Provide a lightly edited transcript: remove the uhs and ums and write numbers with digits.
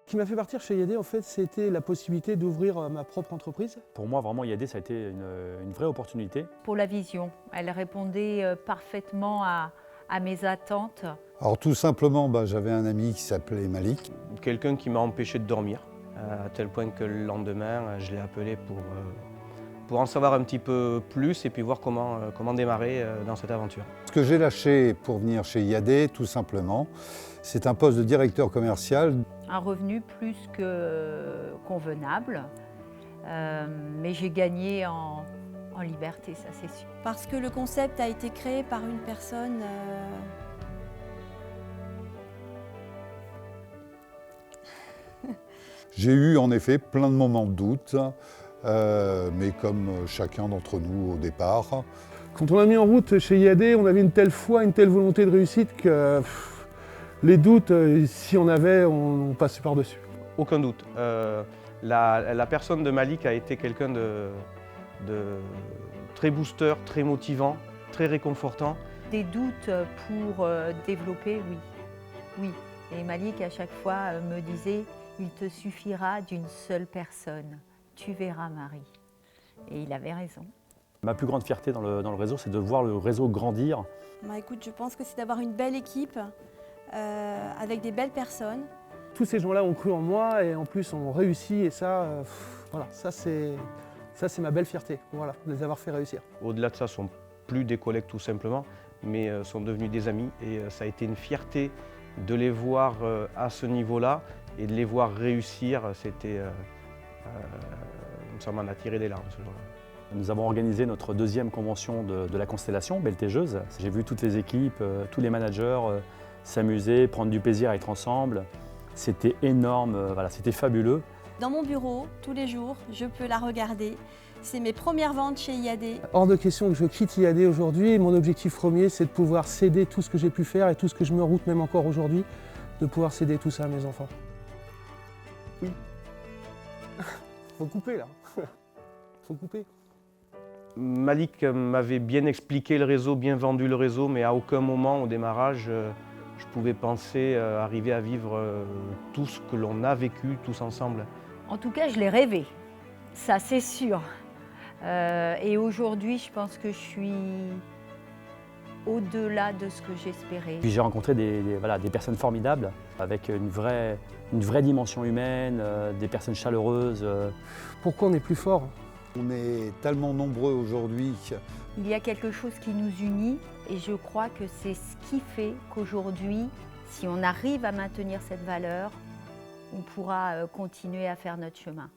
Ce qui m'a fait partir chez IAD, en fait, c'était la possibilité d'ouvrir ma propre entreprise. Pour moi, vraiment, IAD, ça a été une vraie opportunité. Pour la vision, elle répondait parfaitement à mes attentes. Alors tout simplement, j'avais un ami qui s'appelait Malik. Quelqu'un qui m'a empêché de dormir, à tel point que le lendemain, je l'ai appelé pour en savoir un petit peu plus et puis voir comment démarrer dans cette aventure. Ce que j'ai lâché pour venir chez IAD, tout simplement, c'est un poste de directeur commercial. Un revenu plus que convenable, mais j'ai gagné en liberté, ça c'est sûr. Parce que le concept a été créé par une personne J'ai eu en effet plein de moments de doute, mais comme chacun d'entre nous au départ. Quand on a mis en route chez IAD, on avait une telle foi, une telle volonté de réussite que les doutes, si on avait, on passait par-dessus. Aucun doute. La personne de Malik a été quelqu'un de très booster, très motivant, très réconfortant. Des doutes pour développer, oui. Oui. Et Malik, à chaque fois, me disait « Il te suffira d'une seule personne. Tu verras, Marie. » Et il avait raison. Ma plus grande fierté dans le réseau, c'est de voir le réseau grandir. Écoute, je pense que c'est d'avoir une belle équipe avec des belles personnes. Tous ces gens-là ont cru en moi et en plus ont réussi et ça, voilà, ça c'est ma belle fierté, voilà, de les avoir fait réussir. Au-delà de ça, ce ne sont plus des collègues tout simplement, mais sont devenus des amis et ça a été une fierté de les voir à ce niveau-là et de les voir réussir. Ça m'en a tiré des larmes ce jour-là. Nous avons organisé notre deuxième convention de la Constellation, Belle Teigeuse. J'ai vu toutes les équipes, tous les managers s'amuser, prendre du plaisir à être ensemble. C'était énorme, voilà, c'était fabuleux. Dans mon bureau, tous les jours, je peux la regarder. C'est mes premières ventes chez IAD. Hors de question que je quitte IAD aujourd'hui. Mon objectif premier, c'est de pouvoir céder tout ce que j'ai pu faire et tout ce que je me route même encore aujourd'hui, de pouvoir céder tout ça à mes enfants. Oui. Faut couper là. Faut couper. Malik m'avait bien expliqué le réseau, bien vendu le réseau, mais à aucun moment au démarrage, je pouvais penser arriver à vivre tout ce que l'on a vécu tous ensemble. En tout cas, je l'ai rêvé, ça c'est sûr. Et aujourd'hui, je pense que je suis au-delà de ce que j'espérais. Puis j'ai rencontré des personnes formidables, avec une vraie dimension humaine, des personnes chaleureuses. Pourquoi on est plus fort ? On est tellement nombreux aujourd'hui. Il y a quelque chose qui nous unit et je crois que c'est ce qui fait qu'aujourd'hui, si on arrive à maintenir cette valeur, on pourra continuer à faire notre chemin.